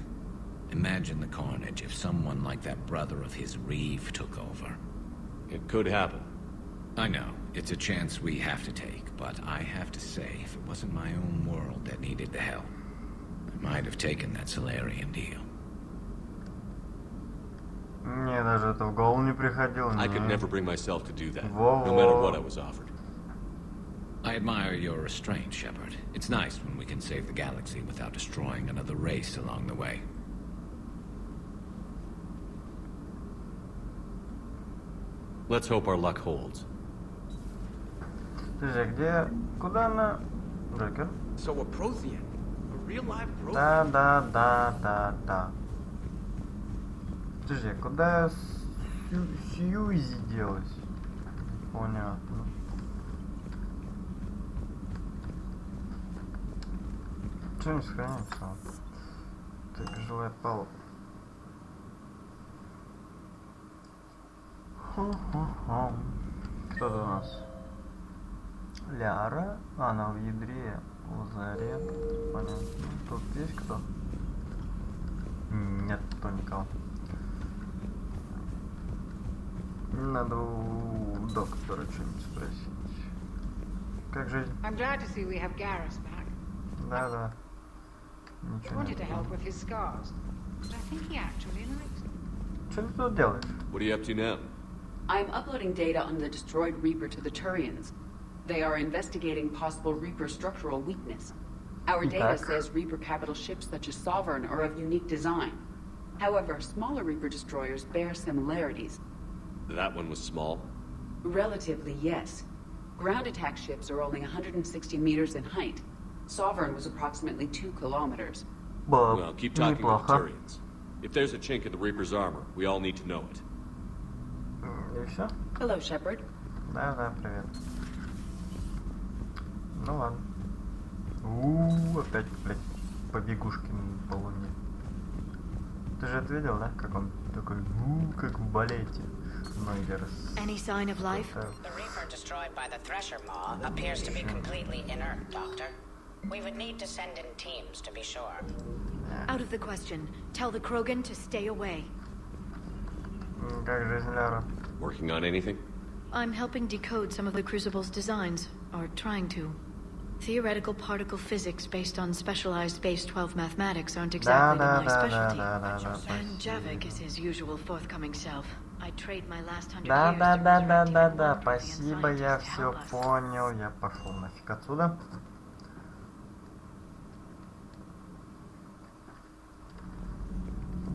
Imagine the carnage if someone like that brother of his, Reeve, took over. It could happen. I know, it's a chance we have to take, but I have to say, if it wasn't my own world that needed the help, I might have taken that Solarian deal. Мне даже это в голову не приходило. I could never bring myself to do that, no matter what I was offered. I admire your restraint, Shepard. It's nice when we can save the galaxy without destroying another race along the way. Let's hope our luck holds. Подожди, где... Куда она... Джокер? So a Prothean? A real live Prothean? Да. Подожди, куда Сьюзи делась? Понятно. Что не сохранится? Так, жилая палуба. Кто тут у нас? Ляра, она в ядре, лазарет, понятно. Тут есть кто? Нет, тут никого. Надо у доктора что-нибудь спросить. Как жизнь? I'm glad to see we have Garrus back. Да. He wanted to help with his scars, but I think he actually likes it. Что ты тут делаешь? What are you up to now? I'm uploading data on the destroyed Reaper to the Turians. They are investigating possible Reaper structural weakness. Our data says Reaper capital ships such as Sovereign are of unique design. However, smaller Reaper destroyers bear similarities. That one was small? Relatively, yes. Ground attack ships are only 160 meters in height. Sovereign was approximately 2 kilometers. Well, keep talking to the Turians. If there's a chink in the Reaper's armor, we all need to know it. И все? Hello, Shepard. Да, привет. Ну ладно. Опять, блядь, побегушки по луне. Ты же это видел, да? Как он такой, как в балете. Ноги раз... Any sign of life? The Reaper destroyed by the Thresher Maw appears to be completely inert, Doctor. We would need to send in teams to be sure. Out of the question. Tell the Krogan to stay away. Как жизнь, Ляра? Working on anything? I'm helping decode some of the Crucible's designs, or trying to. Theoretical particle physics based on specialized base 12 mathematics aren't exactly my specialty. And Javik is his usual forthcoming self. I'd trade my last 100 years to resurrect him one Спасибо, brilliant я scientist to все help us. понял. Я пошел нафиг отсюда.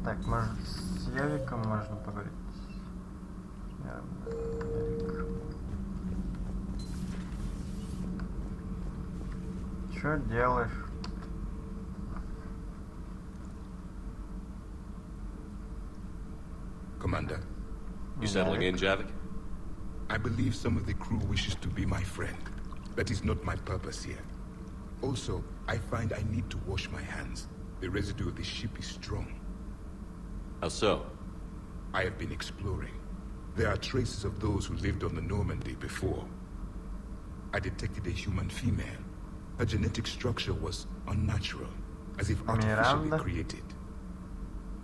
Так, может, с Явиком можно поговорить? Явик. Чё делаешь? Commander, you settling in, Javik? I believe some of the crew wishes to be my friend. That is not my purpose here. Also, I find I need to wash my hands. The residue of the ship is strong. How so? I have been exploring. There are traces of those who lived on the Normandy before. I detected a human female. Her genetic structure was unnatural, as if artificially created.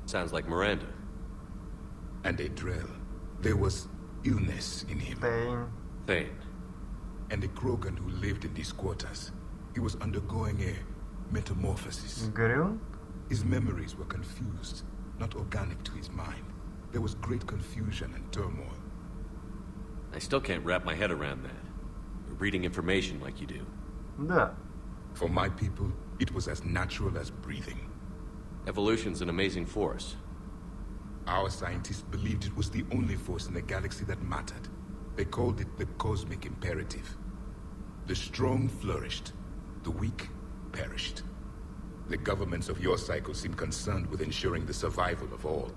Sounds like Miranda. And a drill. There was illness in him. Thane. And a Krogan who lived in these quarters. He was undergoing a metamorphosis. His memories were confused, not organic to his mind. There was great confusion and turmoil. I still can't wrap my head around that. Reading information like you do. Да. For my people, it was as natural as breathing. Evolution's an amazing force. Our scientists believed it was the only force in the galaxy that mattered. They called it the cosmic imperative. The strong flourished, the weak perished. The governments of your cycle seem concerned with ensuring the survival of all.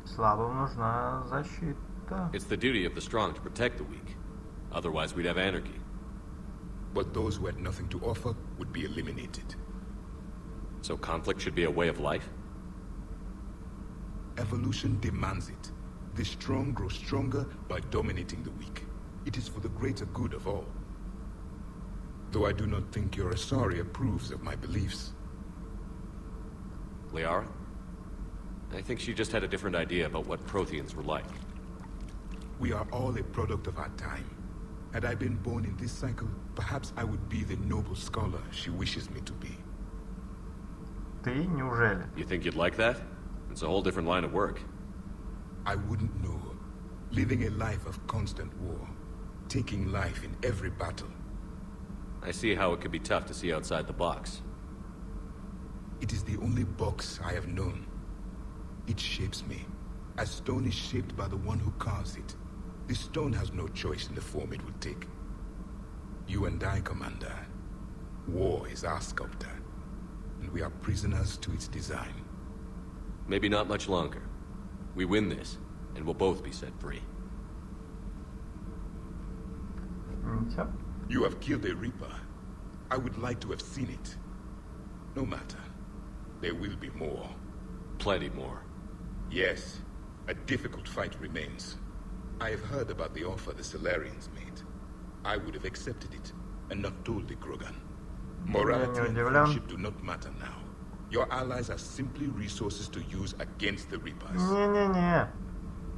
Слабым нужна защита. It's the duty of the strong to protect the weak. Otherwise, we'd have anarchy. But those who had nothing to offer would be eliminated. So conflict should be a way of life? Evolution demands it. The strong grow stronger by dominating the weak. It is for the greater good of all. Though I do not think your Asari approves of my beliefs. Liara? I think she just had a different idea about what Protheans were like. We are all a product of our time. Had I been born in this cycle, perhaps I would be the noble scholar she wishes me to be. Ты? Неужели? You think you'd like that? It's a whole different line of work. I wouldn't know. Living a life of constant war. Taking life in every battle. I see how it could be tough to see outside the box. It is the only box I have known. It shapes me, as stone is shaped by the one who carves it. This stone has no choice in the form it will take. You and I, Commander. War is our sculptor, and we are prisoners to its design. Maybe not much longer. We win this, and we'll both be set free. You have killed a Reaper. I would like to have seen it. No matter. There will be more. Plenty more. Yes. A difficult fight remains. I have heard about the offer the Solarians made. I would have accepted it, and not told the Krogan. Morality and friendship do not matter now. Your allies are simply resources to use against the Reapers. Не-не-не.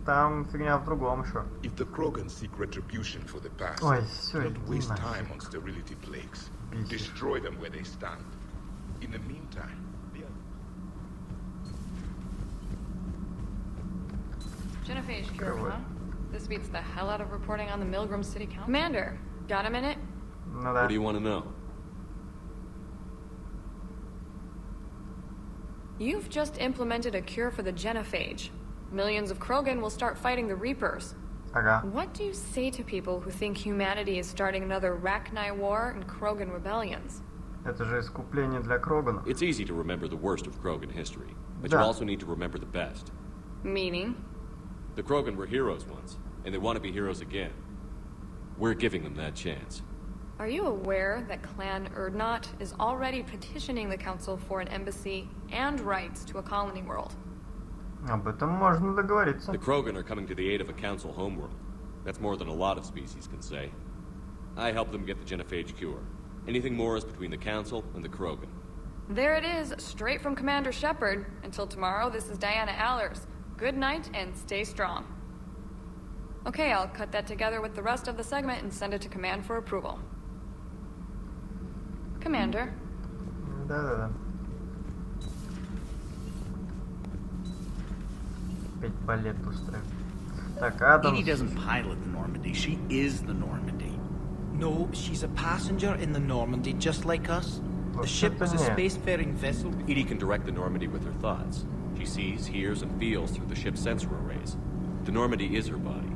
Там фигня в другом еще. If the Krogan seek retribution for the past, Ой, всё, don't иди waste нафиг. time on sterility plagues. Destroy them where they stand. In the meantime, Genophage cure, huh? This beats the hell out of reporting on the Milgram City Council. Commander, got a minute? What do you want to know? You've just implemented a cure for the genophage. Millions of Krogan will start fighting the Reapers. What do you say to people who think humanity is starting another Rachni War and Krogan rebellions? Это же искупление для Кроганов. It's easy to remember the worst of Krogan history, but Да. you also need to remember the best. Meaning? The Krogan were heroes once, and they want to be heroes again. We're giving them that chance. Are you aware that Clan Urdnot is already petitioning the Council for an embassy and rights to a colony world? Об этом можно договориться. The Krogan are coming to the aid of a council homeworld. That's more than a lot of species can say. I helped them get the genophage cure. Anything more is between the council and the Krogan. There it is, straight from Commander Shepard. Until tomorrow, this is Diana Allers. Good night and stay strong. Okay, I'll cut that together with the rest of the segment and send it to Command for approval. Commander. Да-да-да. Опять балет устроим. Так, Адамс. Edie doesn't pilot the Normandy, she is the Normandy. No, she's a passenger in the Normandy, just like us. The ship was a spacefaring vessel. Edie can direct the Normandy with her thoughts. She sees, hears, and feels through the ship's sensor arrays. The Normandy is her body.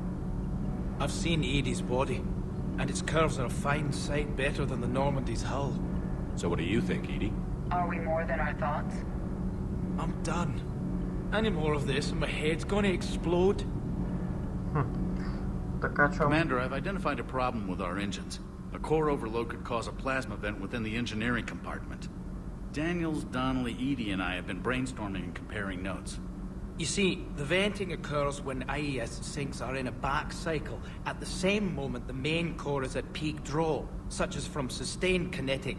I've seen Edie's body, and its curves are a fine sight better than the Normandy's hull. So what do you think, Edie? Are we more than our thoughts? I'm done. Any more of this and my head's gonna explode. Commander, I've identified a problem with our engines. A core overload could cause a plasma vent within the engineering compartment. Daniels, Donnelly, Edie, and I have been brainstorming and comparing notes. You see, the venting occurs when IES sinks are in a back cycle at the same moment the main core is at peak draw, such as from sustained kinetic.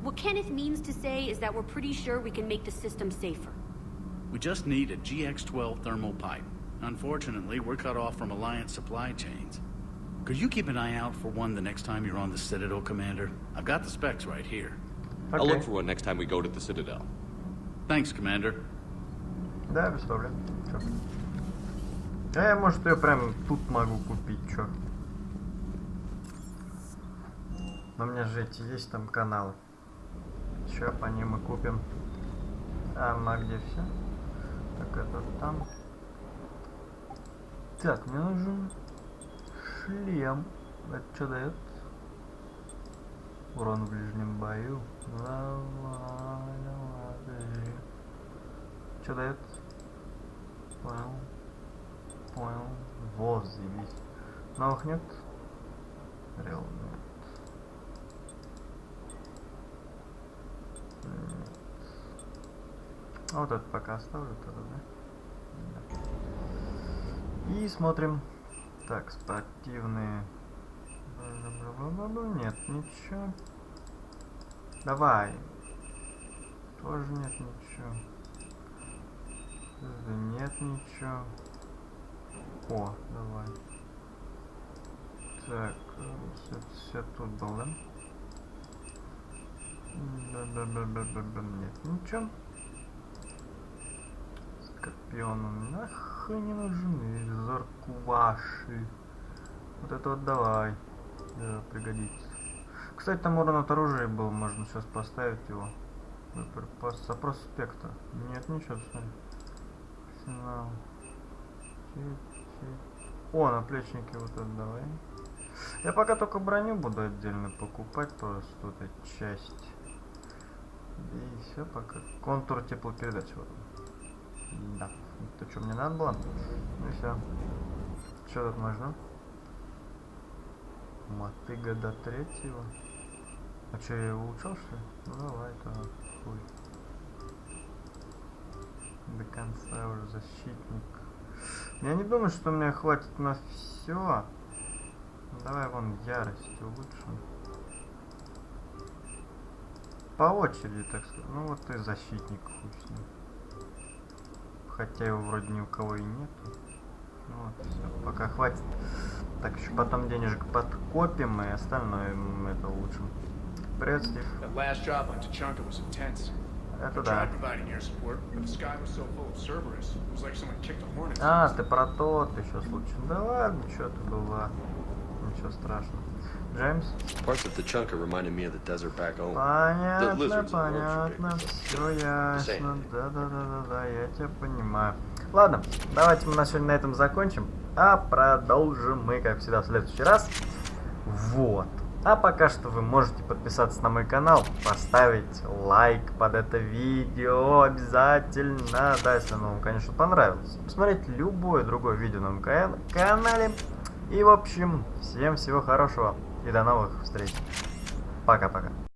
What Kenneth means to say is that we're pretty sure we can make the system safer. We just need a GX-12 thermal pipe. Unfortunately, we're cut off from Alliance supply chains. Could you keep an eye out for one the next time you're on the Citadel, Commander? I've got the specs right here. Okay. I'll look for one next time we go to the Citadel. Thanks, Commander. Да, без проблем. Чё? Я, может, ее прям тут могу купить, чё? Но у меня же эти есть там каналы. Чё, по ним мы купим. А где все? Так, это там. Так, мне нужен шлем. Это что дает? Урон в ближнем бою. Что дает? Понял. Возъебись. Новых нет? Рел нет. Нет. А вот это пока оставлю тогда, да? И смотрим. Так, спортивные. Нет, ничего. Давай. Тоже нет ничего. Нет ничего. О, давай. Так, все тут было. Нет ничего. Скорпиону нахуй не нужны. Заркуваши. Вот это вот давай. Да, пригодится. Кстати, там урон от оружия был, можно сейчас поставить его. Запрос спектра. Нет, ничего, смотри. Арсенал. О, наплечники вот это давай. Я пока только броню буду отдельно покупать, просто тут эта часть. И все пока. Контур теплопередачи вот. Да. Это что мне надо было? Ну и все. Что тут можно? Мотыга до 3-го. А что, я его улучшал, что ли? Ну давай, то хуй. До конца уже защитник. Я не думаю, что мне хватит на все. Давай вон ярость улучшим. По очереди, так сказать. Ну вот и защитник хуй с ним. Хотя его вроде ни у кого и нету. Ну вот, все, пока хватит. Так, еще потом денежек подкопим, и остальное мы это улучшим. Привет, Стив. Это да. А, ты про тот еще случай. Да ладно, что ты была. Ничего страшного. Джеймс? Понятно, понятно. Все ясно. Да, я тебя понимаю. Ладно, давайте мы на сегодня на этом закончим. А продолжим мы, как всегда, в следующий раз. Вот. А пока что вы можете подписаться на мой канал, поставить лайк под это видео обязательно, да, если оно вам, конечно, понравилось. Посмотреть любое другое видео на моем канале. И, в общем, всем всего хорошего и до новых встреч. Пока-пока.